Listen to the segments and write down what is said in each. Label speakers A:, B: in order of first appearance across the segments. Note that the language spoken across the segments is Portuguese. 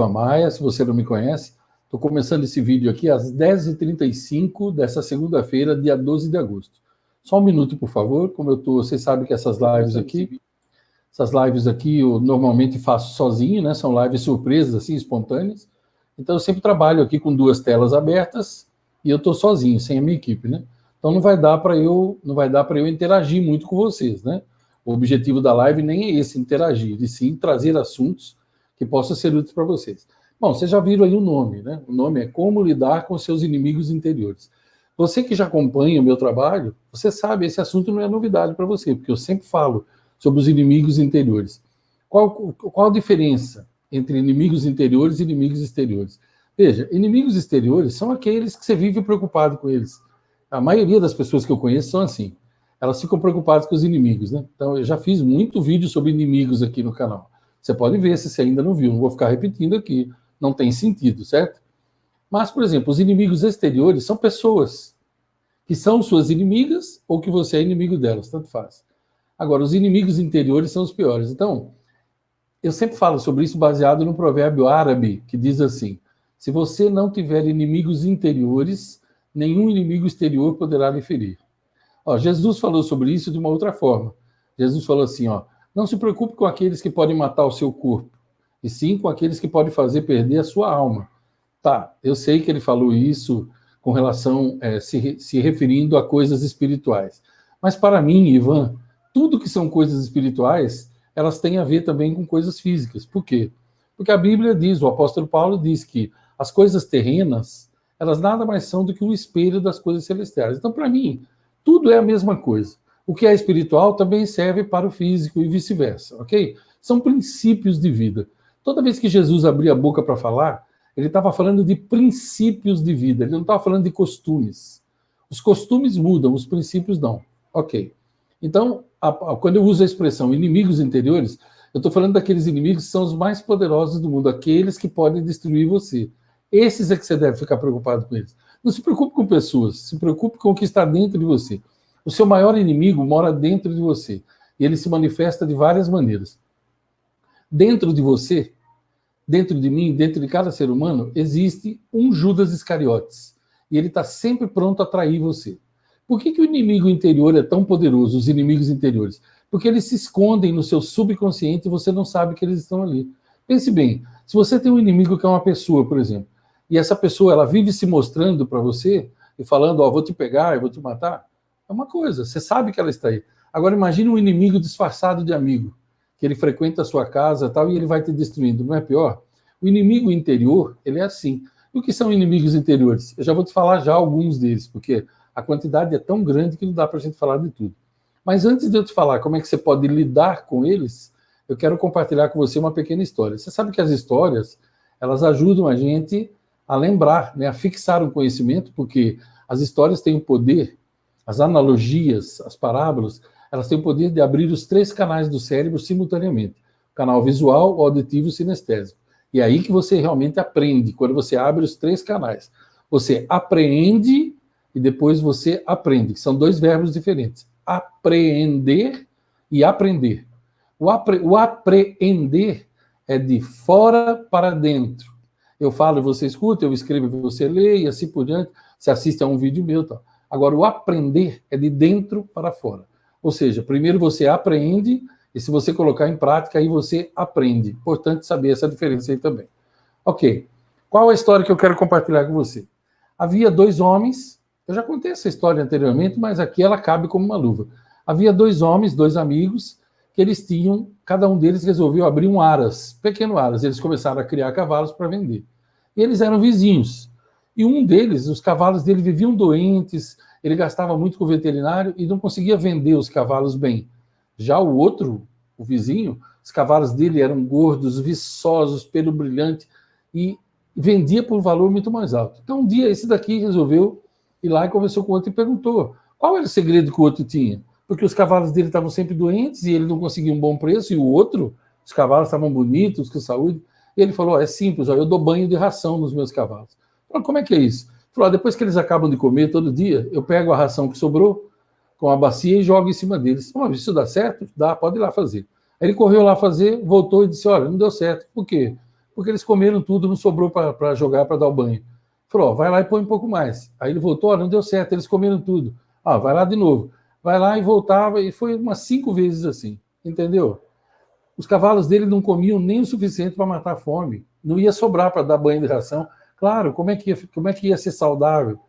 A: Maia, se você não me conhece, estou começando esse vídeo aqui às 10h35 dessa segunda-feira, dia 12 de agosto. Só um minuto, por favor, como eu estou, vocês sabem que essas lives aqui eu normalmente faço sozinho, né? São lives surpresas, assim, espontâneas. Então eu sempre trabalho aqui com duas telas abertas e eu estou sozinho, sem a minha equipe, né? Então não vai dar para eu interagir muito com vocês, né? O objetivo da live nem é esse, interagir, e sim trazer assuntos que possam ser úteis para vocês. Bom, vocês já viram aí o nome, né? O nome é Como Lidar com Seus Inimigos Interiores. Você que já acompanha o meu trabalho, você sabe, esse assunto não é novidade para você, porque eu sempre falo sobre os inimigos interiores. Qual a diferença entre inimigos interiores e inimigos exteriores? Veja, inimigos exteriores são aqueles que você vive preocupado com eles. A maioria das pessoas que eu conheço são assim. Elas ficam preocupadas com os inimigos, né? Então, eu já fiz muito vídeo sobre inimigos aqui no canal. Você pode ver se você ainda não viu, não vou ficar repetindo aqui, não tem sentido, certo? Mas, por exemplo, os inimigos exteriores são pessoas que são suas inimigas ou que você é inimigo delas, tanto faz. Agora, os inimigos interiores são os piores. Então, eu sempre falo sobre isso baseado no provérbio árabe, que diz assim: se você não tiver inimigos interiores, nenhum inimigo exterior poderá lhe ferir. Ó, Jesus falou sobre isso de uma outra forma. Jesus falou assim, ó: não se preocupe com aqueles que podem matar o seu corpo, e sim com aqueles que podem fazer perder a sua alma. Tá, eu sei que ele falou isso com relação, se referindo a coisas espirituais. Mas para mim, Ivan, tudo que são coisas espirituais, elas têm a ver também com coisas físicas. Por quê? Porque a Bíblia diz, o apóstolo Paulo diz que as coisas terrenas, elas nada mais são do que um espelho das coisas celestiais. Então, para mim, tudo é a mesma coisa. O que é espiritual também serve para o físico e vice-versa, ok? São princípios de vida. Toda vez que Jesus abria a boca para falar, ele estava falando de princípios de vida, ele não estava falando de costumes. Os costumes mudam, os princípios não. Ok. Então, quando eu uso a expressão inimigos interiores, eu estou falando daqueles inimigos que são os mais poderosos do mundo, aqueles que podem destruir você. Esses é que você deve ficar preocupado com eles. Não se preocupe com pessoas, se preocupe com o que está dentro de você. O seu maior inimigo mora dentro de você. E ele se manifesta de várias maneiras. Dentro de você, dentro de mim, dentro de cada ser humano, existe um Judas Iscariotes. E ele está sempre pronto a trair você. Por que o inimigo interior é tão poderoso, os inimigos interiores? Porque eles se escondem no seu subconsciente e você não sabe que eles estão ali. Pense bem, se você tem um inimigo que é uma pessoa, por exemplo, e essa pessoa ela vive se mostrando para você e falando, ó, vou te pegar, eu vou te matar, é uma coisa, você sabe que ela está aí. Agora imagine um inimigo disfarçado de amigo, que ele frequenta a sua casa tal, e ele vai te destruindo, não é pior? O inimigo interior, ele é assim. E o que são inimigos interiores? Eu já vou te falar já alguns deles, porque a quantidade é tão grande que não dá para a gente falar de tudo. Mas antes de eu te falar como é que você pode lidar com eles, eu quero compartilhar com você uma pequena história. Você sabe que as histórias, elas ajudam a gente a lembrar, né, a fixar um conhecimento, porque as histórias têm o poder, as analogias, as parábolas, elas têm o poder de abrir os 3 canais do cérebro simultaneamente. O canal visual, o auditivo e o sinestésico. E é aí que você realmente aprende, quando você abre os 3 canais. Você apreende e depois você aprende, que são 2 verbos diferentes. Apreender e aprender. O apreender é de fora para dentro. Eu falo, você escuta, eu escrevo, você lê e assim por diante. Você assiste a um vídeo meu. Tal. Agora, o aprender é de dentro para fora. Ou seja, primeiro você aprende e se você colocar em prática, aí você aprende. Importante saber essa diferença aí também. Ok. Qual a história que eu quero compartilhar com você? Havia 2 homens, eu já contei essa história anteriormente, mas aqui ela cabe como uma luva. Havia 2 homens, 2 amigos, que eles tinham, cada um deles resolveu abrir um aras, pequeno aras. Eles começaram a criar cavalos para vender. E eles eram vizinhos. E um deles, os cavalos dele viviam doentes, ele gastava muito com o veterinário e não conseguia vender os cavalos bem. Já o outro, o vizinho, os cavalos dele eram gordos, viçosos, pelo brilhante, e vendia por um valor muito mais alto. Então, um dia, esse daqui resolveu ir lá e conversou com o outro e perguntou qual era o segredo que o outro tinha. Porque os cavalos dele estavam sempre doentes e ele não conseguia um bom preço, e o outro, os cavalos estavam bonitos, com saúde. E ele falou, é simples, ó, eu dou banho de ração nos meus cavalos. Falei, como é que é isso? Falou, depois que eles acabam de comer todo dia, eu pego a ração que sobrou com a bacia e jogo em cima deles. Isso dá certo? Dá, pode ir lá fazer. Aí ele correu lá fazer, voltou e disse, olha, não deu certo. Por quê? porque eles comeram tudo, não sobrou para jogar, para dar o banho. Falou, ó, vai lá e põe um pouco mais. Aí ele voltou, não deu certo, eles comeram tudo. Ah, vai lá de novo. Vai lá e voltava, e foi umas 5 vezes assim, entendeu? Os cavalos dele não comiam nem o suficiente para matar a fome. Não ia sobrar para dar banho de ração. Claro, como é que ia ser saudável?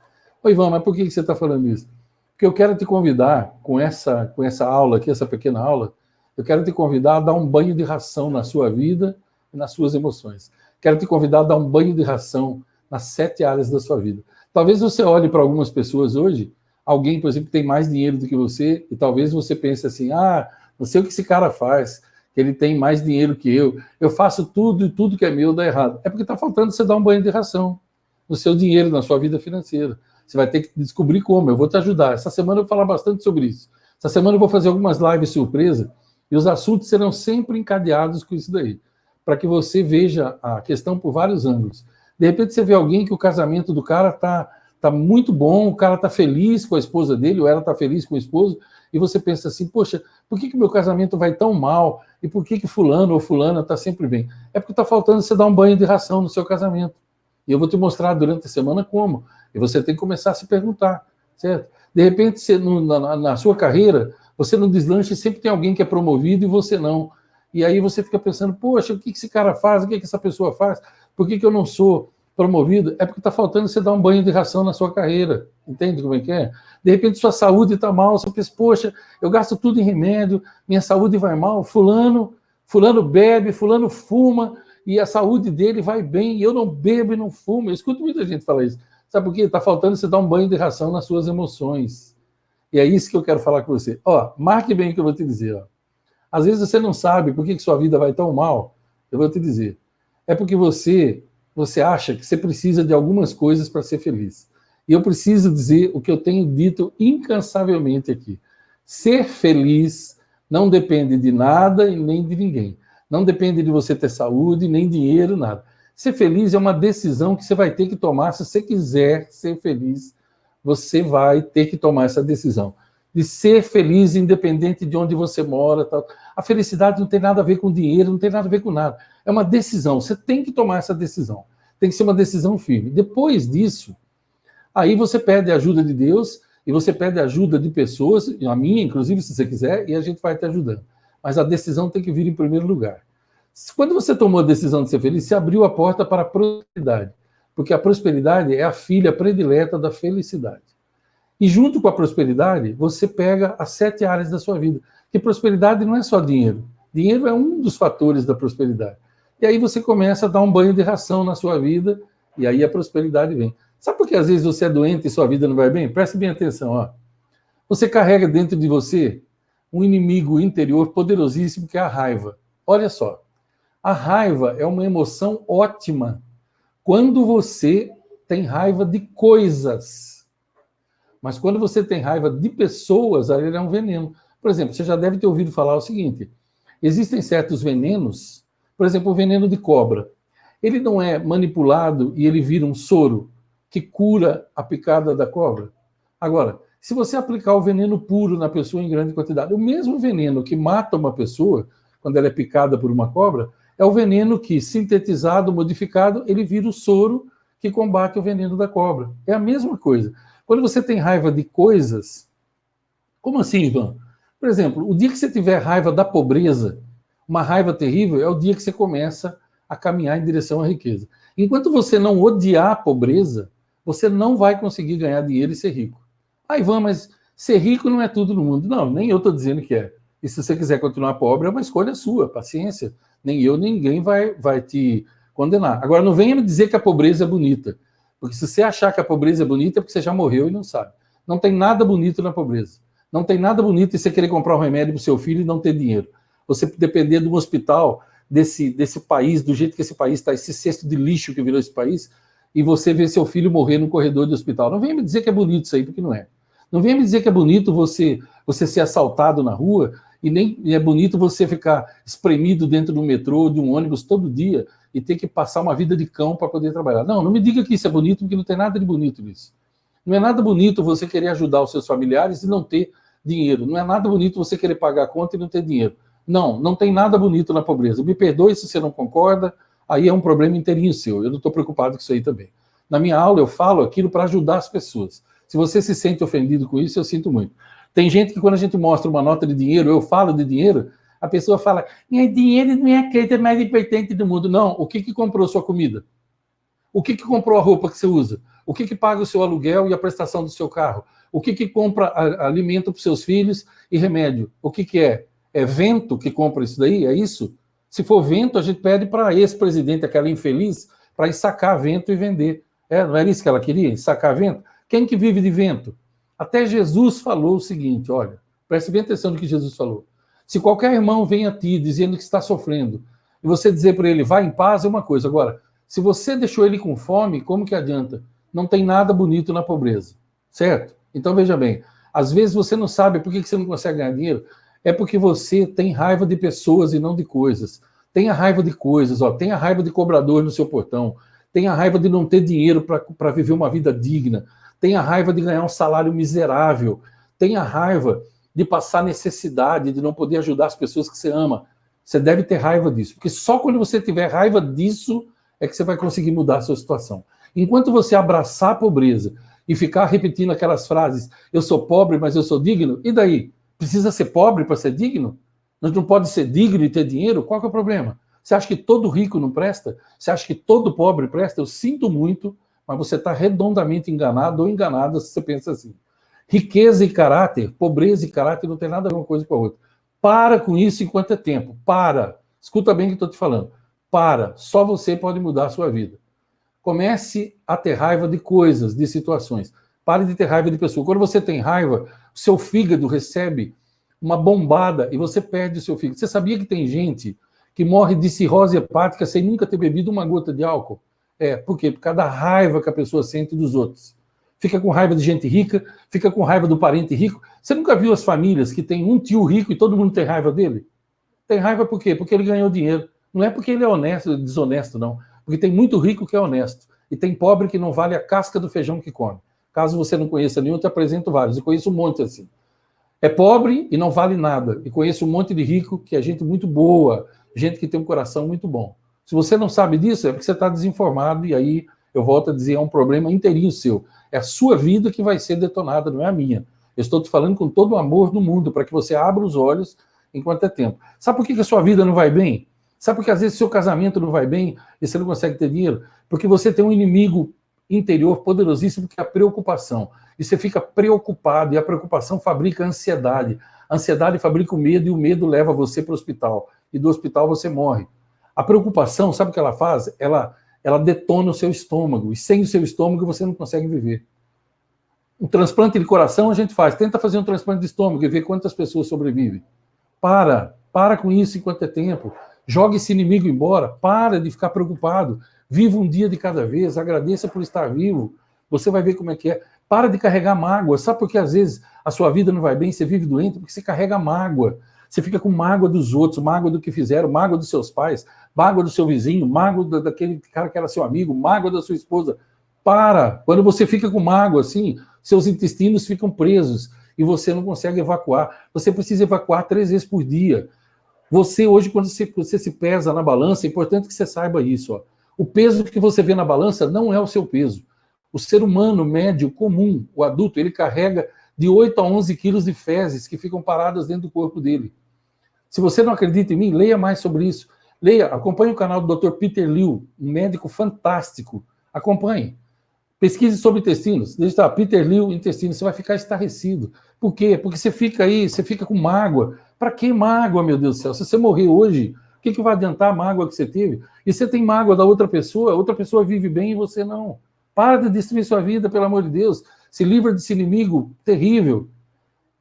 A: Oi, Ivan, mas por que você está falando isso? Porque eu quero te convidar, com essa aula aqui, essa pequena aula, eu quero te convidar a dar um banho de ração na sua vida e nas suas emoções. Quero te convidar a dar um banho de ração nas 7 áreas da sua vida. Talvez você olhe para algumas pessoas hoje, alguém, por exemplo, que tem mais dinheiro do que você, e talvez você pense assim, não sei o que esse cara faz, que ele tem mais dinheiro que eu faço tudo e tudo que é meu dá errado. É porque está faltando você dar um banho de ração no seu dinheiro, na sua vida financeira. Você vai ter que descobrir como, eu vou te ajudar. Essa semana eu vou falar bastante sobre isso. Essa semana eu vou fazer algumas lives surpresa e os assuntos serão sempre encadeados com isso daí, para que você veja a questão por vários ângulos. De repente você vê alguém que o casamento do cara tá muito bom, o cara tá feliz com a esposa dele, ou ela tá feliz com o esposo, e você pensa assim, poxa, por que meu casamento vai tão mal? E por que fulano ou fulana tá sempre bem? É porque tá faltando você dar um banho de ração no seu casamento. E eu vou te mostrar durante a semana como. E você tem que começar a se perguntar, certo? De repente, você, na sua carreira, você no deslanche sempre tem alguém que é promovido e você não. E aí você fica pensando, poxa, o que esse cara faz? O que essa pessoa faz? Por que eu não sou promovido? É porque está faltando você dar um banho de ração na sua carreira. Entende como é que é? De repente, sua saúde está mal, você pensa, poxa, eu gasto tudo em remédio, minha saúde vai mal, fulano bebe, fulano fuma, e a saúde dele vai bem, e eu não bebo e não fumo. Eu escuto muita gente falar isso. Sabe por quê? Está faltando você dar um banho de ração nas suas emoções. E é isso que eu quero falar com você. Ó, marque bem o que eu vou te dizer. Ó. Às vezes você não sabe por que sua vida vai tão mal. Eu vou te dizer. É porque você acha que você precisa de algumas coisas para ser feliz. E eu preciso dizer o que eu tenho dito incansavelmente aqui. Ser feliz não depende de nada e nem de ninguém. Não depende de você ter saúde, nem dinheiro, nada. Ser feliz é uma decisão que você vai ter que tomar. Se você quiser ser feliz, você vai ter que tomar essa decisão. De ser feliz independente de onde você mora. Tal. A felicidade não tem nada a ver com dinheiro, não tem nada a ver com nada. É uma decisão. Você tem que tomar essa decisão. Tem que ser uma decisão firme. Depois disso, aí você pede a ajuda de Deus e você pede a ajuda de pessoas, a minha, inclusive, se você quiser, e a gente vai te ajudando. Mas a decisão tem que vir em primeiro lugar. Quando você tomou a decisão de ser feliz, você abriu a porta para a prosperidade. Porque a prosperidade é a filha predileta da felicidade. E junto com a prosperidade, você pega as 7 áreas da sua vida. Porque prosperidade não é só dinheiro. Dinheiro é um dos fatores da prosperidade. E aí você começa a dar um banho de ração na sua vida, e aí a prosperidade vem. Sabe por que às vezes você é doente e sua vida não vai bem? Preste bem atenção. Ó. Você carrega dentro de você um inimigo interior poderosíssimo que é a raiva. Olha só. A raiva é uma emoção ótima quando você tem raiva de coisas. Mas quando você tem raiva de pessoas, aí ele é um veneno. Por exemplo, você já deve ter ouvido falar o seguinte: existem certos venenos, por exemplo, o veneno de cobra. Ele não é manipulado e ele vira um soro que cura a picada da cobra. Agora, se você aplicar o veneno puro na pessoa em grande quantidade, o mesmo veneno que mata uma pessoa, quando ela é picada por uma cobra, é o veneno que, sintetizado, modificado, ele vira o soro que combate o veneno da cobra. É a mesma coisa. Quando você tem raiva de coisas... Como assim, Ivan? Por exemplo, o dia que você tiver raiva da pobreza, uma raiva terrível, é o dia que você começa a caminhar em direção à riqueza. Enquanto você não odiar a pobreza, você não vai conseguir ganhar dinheiro e ser rico. Ah, Ivan, mas ser rico não é tudo no mundo. Não, nem eu estou dizendo que é. E se você quiser continuar pobre, é uma escolha sua, paciência. Nem eu, ninguém vai te condenar. Agora, não venha me dizer que a pobreza é bonita. Porque se você achar que a pobreza é bonita, é porque você já morreu e não sabe. Não tem nada bonito na pobreza. Não tem nada bonito em você querer comprar um remédio para o seu filho e não ter dinheiro. Você depender de um hospital desse país, do jeito que esse país está, esse cesto de lixo que virou esse país, e você ver seu filho morrer no corredor do hospital. Não venha me dizer que é bonito isso aí, porque não é. Não venha me dizer que é bonito você ser assaltado na rua, e nem é bonito você ficar espremido dentro do metrô, de um ônibus todo dia, e ter que passar uma vida de cão para poder trabalhar. Não, não me diga que isso é bonito, porque não tem nada de bonito nisso. Não é nada bonito você querer ajudar os seus familiares e não ter dinheiro. Não é nada bonito você querer pagar a conta e não ter dinheiro. Não, não tem nada bonito na pobreza. Me perdoe se você não concorda, aí é um problema inteirinho seu. Eu não estou preocupado com isso aí também. Na minha aula, eu falo aquilo para ajudar as pessoas. Se você se sente ofendido com isso, eu sinto muito. Tem gente que, quando a gente mostra uma nota de dinheiro, eu falo de dinheiro, a pessoa fala, dinheiro não é a coisa mais importante do mundo. Não, o que comprou sua comida? O que comprou a roupa que você usa? O que paga o seu aluguel e a prestação do seu carro? O que compra alimento para os seus filhos e remédio? O que é? É vento que compra isso daí? É isso? Se for vento, a gente pede para ex-presidente, aquela infeliz, para ir sacar vento e vender. Não era isso que ela queria? Sacar vento? Quem que vive de vento? Até Jesus falou o seguinte, olha, preste bem atenção no que Jesus falou. Se qualquer irmão vem a ti dizendo que está sofrendo, e você dizer para ele, vá em paz, é uma coisa. Agora, se você deixou ele com fome, como que adianta? Não tem nada bonito na pobreza, certo? Então, veja bem, às vezes você não sabe por que você não consegue ganhar dinheiro, é porque você tem raiva de pessoas e não de coisas. Tenha raiva de coisas, tenha raiva de cobrador no seu portão, tenha raiva de não ter dinheiro para viver uma vida digna, tenha raiva de ganhar um salário miserável, tenha raiva de passar necessidade, de não poder ajudar as pessoas que você ama. Você deve ter raiva disso, porque só quando você tiver raiva disso é que você vai conseguir mudar a sua situação. Enquanto você abraçar a pobreza e ficar repetindo aquelas frases, eu sou pobre, mas eu sou digno, e daí? Precisa ser pobre para ser digno? Nós não pode ser digno e ter dinheiro? Qual que é o problema? Você acha que todo rico não presta? Você acha que todo pobre presta? Eu sinto muito, mas você está redondamente enganado ou enganada se você pensa assim. Riqueza e caráter, pobreza e caráter não tem nada a ver uma coisa com a outra. Para com isso enquanto é tempo. Para. Escuta bem o que estou te falando. Para. Só você pode mudar a sua vida. Comece a ter raiva de coisas, de situações. Pare de ter raiva de pessoas. Quando você tem raiva, o seu fígado recebe uma bombada e você perde o seu fígado. Você sabia que tem gente que morre de cirrose hepática sem nunca ter bebido uma gota de álcool? Por quê? Por causa da raiva que a pessoa sente dos outros. Fica com raiva de gente rica, fica com raiva do parente rico. Você nunca viu as famílias que tem um tio rico e todo mundo tem raiva dele? Tem raiva por quê? Porque ele ganhou dinheiro. Não é porque ele é honesto, desonesto, não. Porque tem muito rico que é honesto. E tem pobre que não vale a casca do feijão que come. Caso você não conheça nenhum, eu te apresento vários. Eu conheço um monte assim. É pobre e não vale nada. E conheço um monte de rico que é gente muito boa, gente que tem um coração muito bom. Se você não sabe disso, é porque você está desinformado, e aí, eu volto a dizer, é um problema inteirinho seu. É a sua vida que vai ser detonada, não é a minha. Eu estou te falando com todo o amor do mundo, para que você abra os olhos enquanto é tempo. Sabe por que a sua vida não vai bem? Sabe por que às vezes seu casamento não vai bem e você não consegue ter dinheiro? Porque você tem um inimigo interior poderosíssimo que é a preocupação. E você fica preocupado, e a preocupação fabrica ansiedade. A ansiedade fabrica o medo, e o medo leva você para o hospital. E do hospital você morre. A preocupação, sabe o que ela faz? Ela detona o seu estômago. E sem o seu estômago você não consegue viver. Um transplante de coração a gente faz. Tenta fazer um transplante de estômago e ver quantas pessoas sobrevivem. Para com isso enquanto é tempo. Jogue esse inimigo embora. Para de ficar preocupado. Viva um dia de cada vez. Agradeça por estar vivo. Você vai ver como é que é. Para de carregar mágoa. Sabe por que às vezes a sua vida não vai bem, você vive doente? Porque você carrega mágoa. Você fica com mágoa dos outros, mágoa do que fizeram, mágoa dos seus pais, mágoa do seu vizinho, mágoa daquele cara que era seu amigo, mágoa da sua esposa. Para! Quando você fica com mágoa assim, seus intestinos ficam presos e você não consegue evacuar. Você precisa evacuar 3 vezes por dia. Você hoje, quando você se pesa na balança, é importante que você saiba isso. Ó. O peso que você vê na balança não é o seu peso. O ser humano médio, comum, o adulto, ele carrega de 8 a 11 quilos de fezes que ficam paradas dentro do corpo dele. Se você não acredita em mim, leia mais sobre isso. Leia, acompanhe o canal do Dr. Peter Liu, um médico fantástico. Acompanhe. Pesquise sobre intestinos. Deixa lá, Peter Liu, intestino. Você vai ficar estarrecido. Por quê? Porque você fica aí, você fica com mágoa. Para que mágoa, meu Deus do céu? Se você morrer hoje, o que vai adiantar a mágoa que você teve? E você tem mágoa da outra pessoa vive bem e você não. Para de destruir sua vida, pelo amor de Deus. Se livra desse inimigo terrível.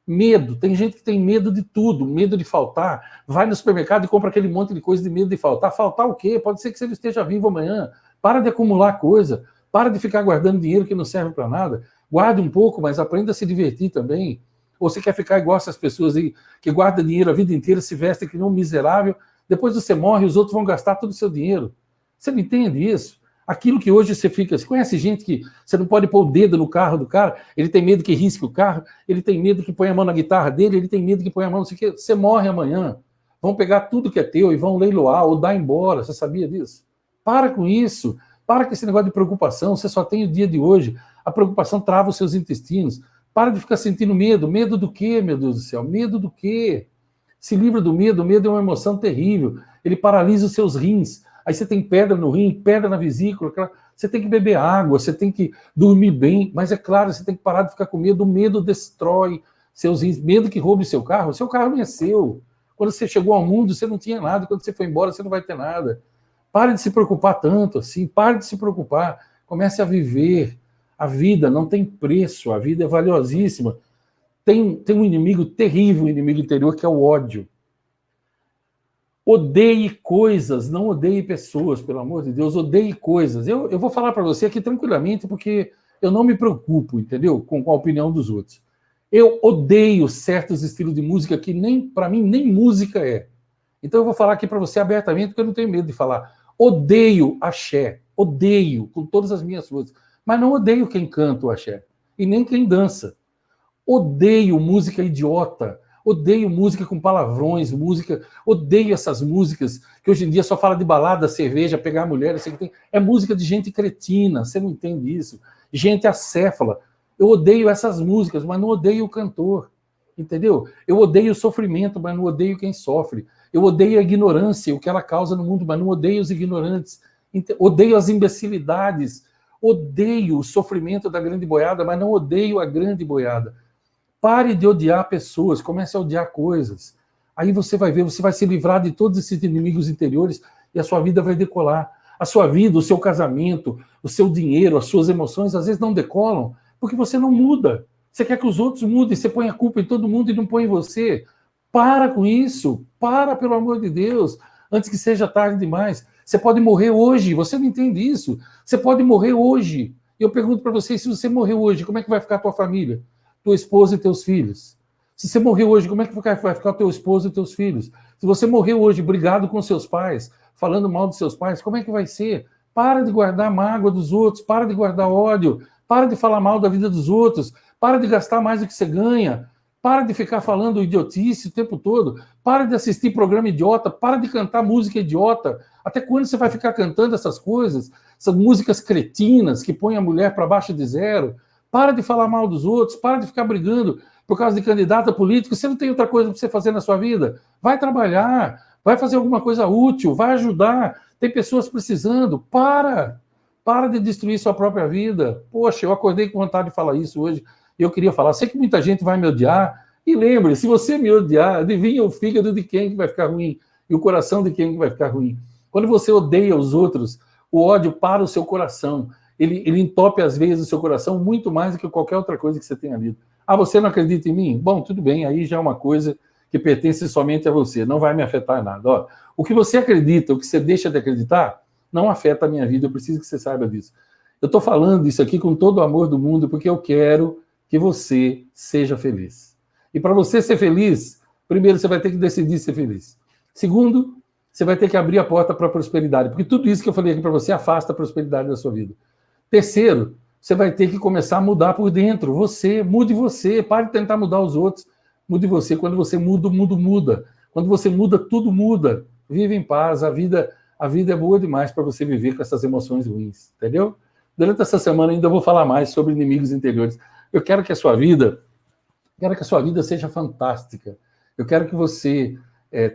A: Medo. Tem gente que tem medo de tudo, medo de faltar. Vai no supermercado e compra aquele monte de coisa de medo de faltar. Faltar o quê? Pode ser que você não esteja vivo amanhã. Para de acumular coisa. Para de ficar guardando dinheiro que não serve para nada. Guarde um pouco, mas aprenda a se divertir também. Ou você quer ficar igual essas pessoas aí que guardam dinheiro a vida inteira, se vestem que nem um miserável. Depois você morre, os outros vão gastar todo o seu dinheiro. Você não entende isso? Aquilo que hoje você fica... Você conhece gente que você não pode pôr o dedo no carro do cara, ele tem medo que risque o carro, ele tem medo que ponha a mão na guitarra dele, ele tem medo que ponha a mão... Você morre amanhã. Vão pegar tudo que é teu e vão leiloar ou dar embora. Você sabia disso? Para com isso. Para com esse negócio de preocupação. Você só tem o dia de hoje. A preocupação trava os seus intestinos. Para de ficar sentindo medo. Medo do quê, meu Deus do céu? Medo do quê? Se livra do medo. O medo é uma emoção terrível. Ele paralisa os seus rins. Aí você tem pedra no rim, pedra na vesícula. Você tem que beber água, você tem que dormir bem. Mas é claro, você tem que parar de ficar com medo. O medo destrói seus rins. Medo que roube seu carro. Seu carro não é seu. Quando você chegou ao mundo, você não tinha nada. Quando você foi embora, você não vai ter nada. Pare de se preocupar tanto assim. Pare de se preocupar. Comece a viver. A vida não tem preço. A vida é valiosíssima. Tem um inimigo terrível, um inimigo interior, que é o ódio. Odeie coisas, não odeie pessoas, pelo amor de Deus. Odeie coisas. Eu vou falar para você aqui tranquilamente, porque eu não me preocupo, entendeu? Com a opinião dos outros. Eu odeio certos estilos de música que nem, para mim, nem música é. Então eu vou falar aqui para você abertamente, porque eu não tenho medo de falar. Odeio axé, odeio com todas as minhas forças, mas não odeio quem canta o axé, e nem quem dança. Odeio música idiota, odeio música com palavrões, odeio essas músicas que hoje em dia só fala de balada, cerveja, pegar mulher, é música de gente cretina, você não entende isso, gente acéfala. Eu odeio essas músicas, mas não odeio o cantor, entendeu? Eu odeio o sofrimento, mas não odeio quem sofre. Eu odeio a ignorância, o que ela causa no mundo, mas não odeio os ignorantes. Odeio as imbecilidades, odeio o sofrimento da grande boiada, mas não odeio a grande boiada. Pare de odiar pessoas, comece a odiar coisas. Aí você vai ver, você vai se livrar de todos esses inimigos interiores e a sua vida vai decolar. A sua vida, o seu casamento, o seu dinheiro, as suas emoções, às vezes não decolam, porque você não muda. Você quer que os outros mudem, você põe a culpa em todo mundo e não põe em você. Para com isso, para, pelo amor de Deus, antes que seja tarde demais. Você pode morrer hoje, você não entende isso. Você pode morrer hoje. Eu pergunto para você, se você morrer hoje, como é que vai ficar a tua família? Tua esposa e teus filhos. Se você morrer hoje, como é que vai ficar o teu esposo e teus filhos? Se você morrer hoje brigado com seus pais, falando mal dos seus pais, como é que vai ser? Para de guardar mágoa dos outros, para de guardar ódio, para de falar mal da vida dos outros, para de gastar mais do que você ganha, para de ficar falando idiotice o tempo todo, para de assistir programa idiota, para de cantar música idiota. Até quando você vai ficar cantando essas coisas, essas músicas cretinas que põem a mulher para baixo de zero? Para de falar mal dos outros, para de ficar brigando por causa de candidato político. Você não tem outra coisa para você fazer na sua vida? Vai trabalhar, vai fazer alguma coisa útil, vai ajudar. Tem pessoas precisando. Para de destruir sua própria vida. Poxa, eu acordei com vontade de falar isso hoje. Eu queria falar. Sei que muita gente vai me odiar. E lembre, se você me odiar, adivinha o fígado de quem que vai ficar ruim e o coração de quem que vai ficar ruim. Quando você odeia os outros, o ódio para o seu coração. Ele entope as veias do seu coração muito mais do que qualquer outra coisa que você tenha lido. Ah, você não acredita em mim? Bom, tudo bem, aí já é uma coisa que pertence somente a você, não vai me afetar em nada. Ó, o que você acredita, o que você deixa de acreditar, não afeta a minha vida, eu preciso que você saiba disso. Eu estou falando isso aqui com todo o amor do mundo, porque eu quero que você seja feliz. E para você ser feliz, primeiro você vai ter que decidir ser feliz. Segundo, você vai ter que abrir a porta para a prosperidade, porque tudo isso que eu falei aqui para você afasta a prosperidade da sua vida. Terceiro, você vai ter que começar a mudar por dentro. Mude você, pare de tentar mudar os outros. Mude você. Quando você muda, o mundo muda. Quando você muda, tudo muda. Vive em paz. A vida é boa demais para você viver com essas emoções ruins, entendeu? Durante essa semana ainda vou falar mais sobre inimigos interiores. Eu quero que a sua vida seja fantástica. Eu quero que você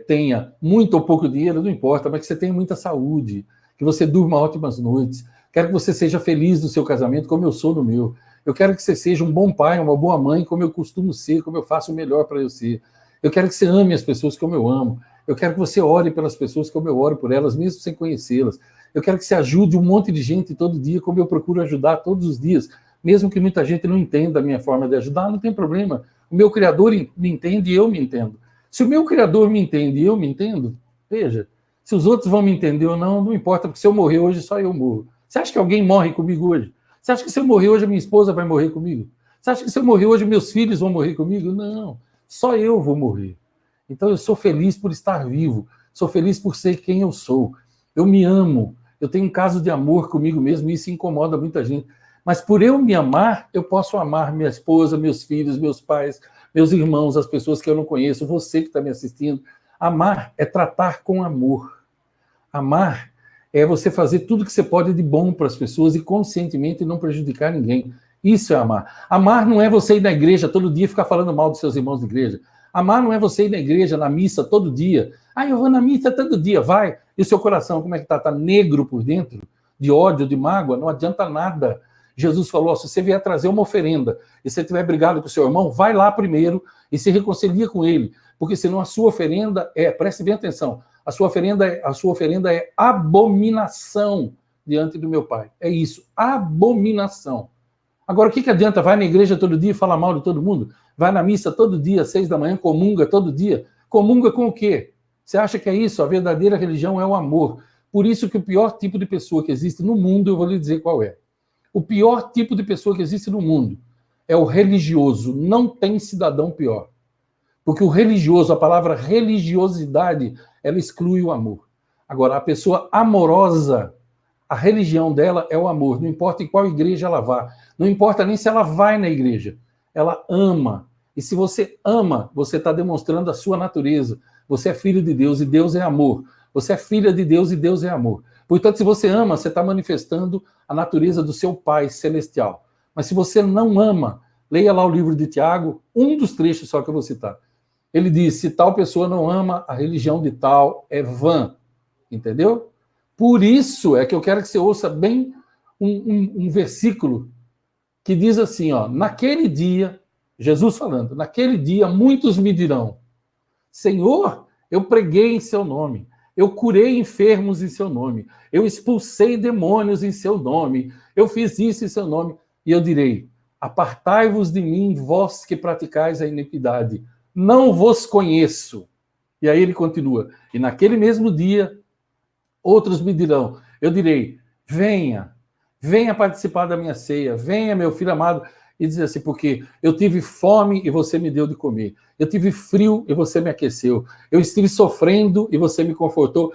A: tenha muito ou pouco dinheiro, não importa, mas que você tenha muita saúde, que você durma ótimas noites. Quero que você seja feliz no seu casamento, como eu sou no meu. Eu quero que você seja um bom pai, uma boa mãe, como eu costumo ser, como eu faço o melhor para eu ser. Eu quero que você ame as pessoas como eu amo. Eu quero que você ore pelas pessoas como eu oro por elas, mesmo sem conhecê-las. Eu quero que você ajude um monte de gente todo dia, como eu procuro ajudar todos os dias, mesmo que muita gente não entenda a minha forma de ajudar, não tem problema. O meu Criador me entende e eu me entendo. Se o meu Criador me entende e eu me entendo, veja, se os outros vão me entender ou não, não importa, porque se eu morrer hoje, só eu morro. Você acha que alguém morre comigo hoje? Você acha que se eu morrer hoje, a minha esposa vai morrer comigo? Você acha que se eu morrer hoje, meus filhos vão morrer comigo? Não, só eu vou morrer. Então eu sou feliz por estar vivo, sou feliz por ser quem eu sou. Eu me amo, eu tenho um caso de amor comigo mesmo, e isso incomoda muita gente. Mas por eu me amar, eu posso amar minha esposa, meus filhos, meus pais, meus irmãos, as pessoas que eu não conheço, você que está me assistindo. Amar é tratar com amor. Amar é você fazer tudo que você pode de bom para as pessoas e conscientemente não prejudicar ninguém. Isso é amar. Amar não é você ir na igreja todo dia e ficar falando mal dos seus irmãos de igreja. Amar não é você ir na igreja, na missa todo dia. Ah, eu vou na missa todo dia, vai. E o seu coração, como é que tá? Tá negro por dentro? De ódio, de mágoa? Não adianta nada. Jesus falou, se você vier trazer uma oferenda e você tiver brigado com o seu irmão, vai lá primeiro e se reconcilia com ele. Porque senão a sua oferenda preste bem atenção, a sua oferenda é abominação diante do meu Pai. É isso, abominação. Agora, o que adianta? Vai na igreja todo dia e fala mal de todo mundo? Vai na missa todo dia, às 6 da manhã, comunga todo dia? Comunga com o quê? Você acha que é isso? A verdadeira religião é o amor. Por isso que o pior tipo de pessoa que existe no mundo, eu vou lhe dizer qual é. O pior tipo de pessoa que existe no mundo é o religioso. Não tem cidadão pior. Porque o religioso, a palavra religiosidade, ela exclui o amor. Agora, a pessoa amorosa, a religião dela é o amor. Não importa em qual igreja ela vá. Não importa nem se ela vai na igreja. Ela ama. E se você ama, você está demonstrando a sua natureza. Você é filho de Deus e Deus é amor. Você é filha de Deus e Deus é amor. Portanto, se você ama, você está manifestando a natureza do seu Pai celestial. Mas se você não ama, leia lá o livro de Tiago, um dos trechos só que eu vou citar. Ele diz, se tal pessoa não ama, a religião de tal é vã. Entendeu? Por isso é que eu quero que você ouça bem um versículo que diz assim, ó, naquele dia, Jesus falando, naquele dia muitos me dirão, Senhor, eu preguei em seu nome, eu curei enfermos em seu nome, eu expulsei demônios em seu nome, eu fiz isso em seu nome. E eu direi, apartai-vos de mim, vós que praticais a iniquidade, não vos conheço. E aí ele continua, e naquele mesmo dia, outros me dirão, eu direi, venha participar da minha ceia, venha, meu filho amado, e dizer assim, porque eu tive fome e você me deu de comer, eu tive frio e você me aqueceu, eu estive sofrendo e você me confortou,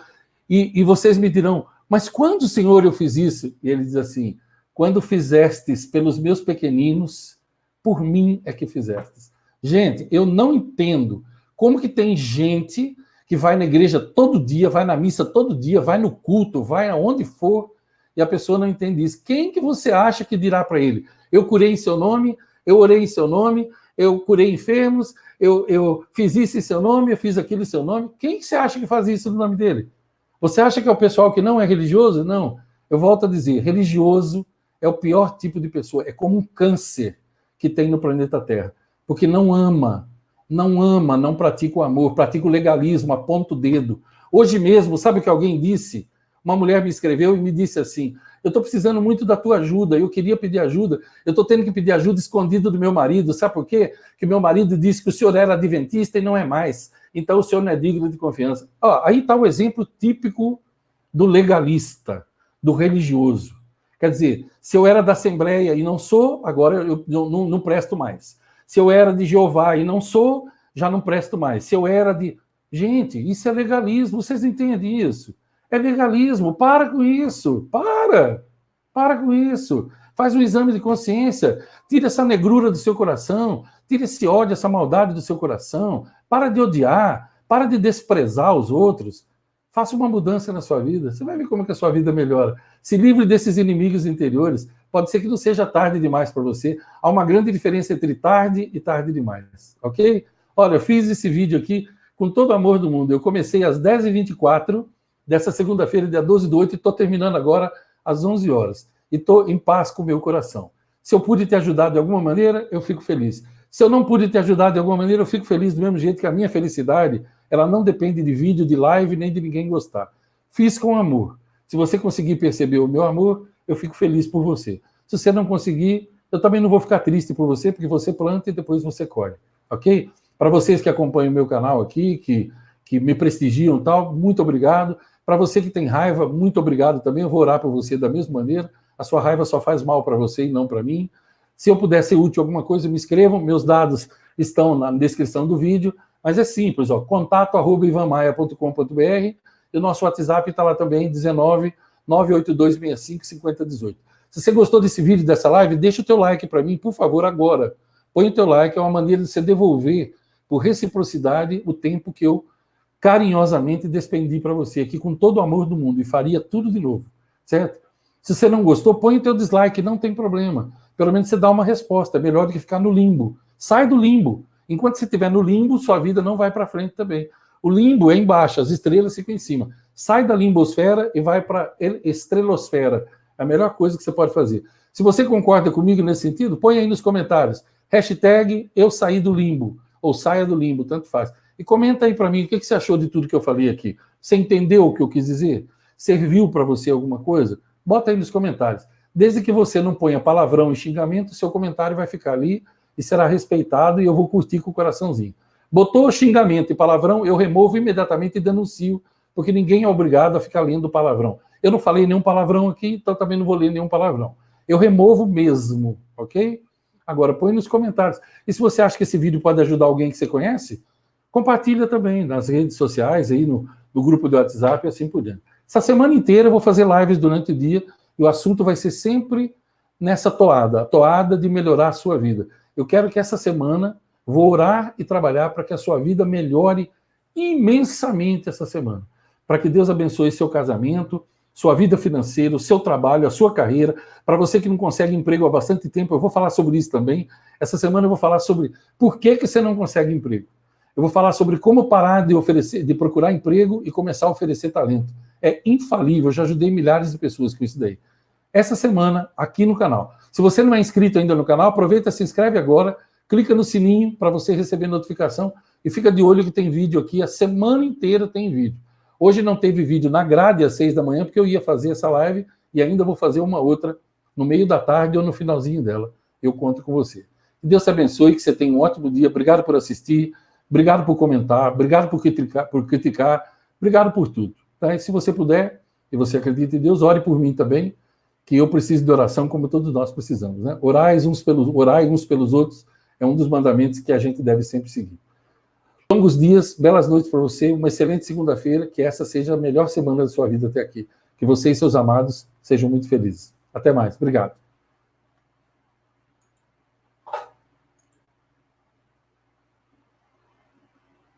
A: e vocês me dirão, mas quando, Senhor, eu fiz isso? E ele diz assim, quando fizestes pelos meus pequeninos, por mim é que fizestes. Gente, eu não entendo como que tem gente que vai na igreja todo dia, vai na missa todo dia, vai no culto, vai aonde for, e a pessoa não entende isso. Quem que você acha que dirá para ele? Eu curei em seu nome, eu orei em seu nome, eu curei enfermos, eu fiz isso em seu nome, eu fiz aquilo em seu nome. Quem que você acha que faz isso no nome dele? Você acha que é o pessoal que não é religioso? Não. Eu volto a dizer, religioso é o pior tipo de pessoa, é como um câncer que tem no planeta Terra, porque não ama, não pratica o amor, pratica o legalismo, aponta o dedo. Hoje mesmo, sabe o que alguém disse? Uma mulher me escreveu e me disse assim, eu estou precisando muito da tua ajuda, eu queria pedir ajuda, eu estou tendo que pedir ajuda escondido do meu marido, sabe por quê? Que meu marido disse que o senhor era adventista e não é mais, então o senhor não é digno de confiança. Aí está o exemplo típico do legalista, do religioso. Quer dizer, se eu era da Assembleia e não sou, agora eu não presto mais. Se eu era de Jeová e não sou, já não presto mais. Se eu era de... Gente, isso é legalismo, vocês entendem isso? É legalismo, para com isso, para com isso. Faz um exame de consciência, tira essa negrura do seu coração, tira esse ódio, essa maldade do seu coração, para de odiar, para de desprezar os outros. Faça uma mudança na sua vida, você vai ver como que a sua vida melhora. Se livre desses inimigos interiores, pode ser que não seja tarde demais para você. Há uma grande diferença entre tarde e tarde demais, ok? Olha, eu fiz esse vídeo aqui com todo o amor do mundo. Eu comecei às 10h24 dessa segunda-feira, dia 12/8, e estou terminando agora às 11 horas. E estou em paz com o meu coração. Se eu pude te ajudar de alguma maneira, eu fico feliz. Se eu não pude te ajudar de alguma maneira, eu fico feliz do mesmo jeito, que a minha felicidade, ela não depende de vídeo, de live, nem de ninguém gostar. Fiz com amor. Se você conseguir perceber o meu amor, eu fico feliz por você. Se você não conseguir, eu também não vou ficar triste por você, porque você planta e depois você colhe, ok? Para vocês que acompanham o meu canal aqui, que me prestigiam e tal, muito obrigado. Para você que tem raiva, muito obrigado também. Eu vou orar por você da mesma maneira. A sua raiva só faz mal para você e não para mim. Se eu puder ser útil em alguma coisa, me escrevam. Meus dados estão na descrição do vídeo. Mas é simples, ó, contato@ivanmaia.com.br, e o nosso WhatsApp está lá também, 19 98265 5018. Se você gostou desse vídeo, dessa live, deixa o teu like para mim, por favor, agora. Põe o teu like, é uma maneira de você devolver, por reciprocidade, o tempo que eu carinhosamente despendi para você aqui com todo o amor do mundo e faria tudo de novo, certo? Se você não gostou, põe o teu dislike, não tem problema. Pelo menos você dá uma resposta, é melhor do que ficar no limbo. Sai do limbo. Enquanto você estiver no limbo, sua vida não vai para frente também. O limbo é embaixo, as estrelas ficam em cima. Sai da limbosfera e vai para a estrelosfera. É a melhor coisa que você pode fazer. Se você concorda comigo nesse sentido, põe aí nos comentários. Hashtag eu saí do limbo, ou saia do limbo, tanto faz. E comenta aí para mim o que você achou de tudo que eu falei aqui. Você entendeu o que eu quis dizer? Serviu para você alguma coisa? Bota aí nos comentários. Desde que você não ponha palavrão e xingamento, seu comentário vai ficar ali e será respeitado e eu vou curtir com o coraçãozinho. Botou xingamento e palavrão, eu removo imediatamente e denuncio, porque ninguém é obrigado a ficar lendo palavrão. Eu não falei nenhum palavrão aqui, então também não vou ler nenhum palavrão. Eu removo mesmo, ok? Agora, põe nos comentários. E se você acha que esse vídeo pode ajudar alguém que você conhece, compartilha também nas redes sociais, aí no grupo do WhatsApp e assim por diante. Essa semana inteira eu vou fazer lives durante o dia e o assunto vai ser sempre nessa toada, a toada de melhorar a sua vida. Eu quero que essa semana vou orar e trabalhar para que a sua vida melhore imensamente essa semana. Para que Deus abençoe seu casamento, sua vida financeira, o seu trabalho, a sua carreira. Para você que não consegue emprego há bastante tempo, eu vou falar sobre isso também. Essa semana eu vou falar sobre por que você não consegue emprego. Eu vou falar sobre como parar de procurar emprego e começar a oferecer talento. É infalível, eu já ajudei milhares de pessoas com isso daí. Essa semana, aqui no canal. Se você não é inscrito ainda no canal, aproveita, se inscreve agora, clica no sininho para você receber notificação e fica de olho que tem vídeo aqui, a semana inteira tem vídeo. Hoje não teve vídeo na grade às 6 da manhã, porque eu ia fazer essa live e ainda vou fazer uma outra no meio da tarde ou no finalzinho dela. Eu conto com você. Que Deus te abençoe, que você tenha um ótimo dia. Obrigado por assistir, obrigado por comentar, obrigado por criticar, obrigado por tudo. Tá? E se você puder, e você acredita em Deus, ore por mim também, que eu preciso de oração como todos nós precisamos. Né? Orai uns pelos outros é um dos mandamentos que a gente deve sempre seguir. Longos dias, belas noites para você, uma excelente segunda-feira, que essa seja a melhor semana da sua vida até aqui. Que você e seus amados sejam muito felizes. Até mais. Obrigado.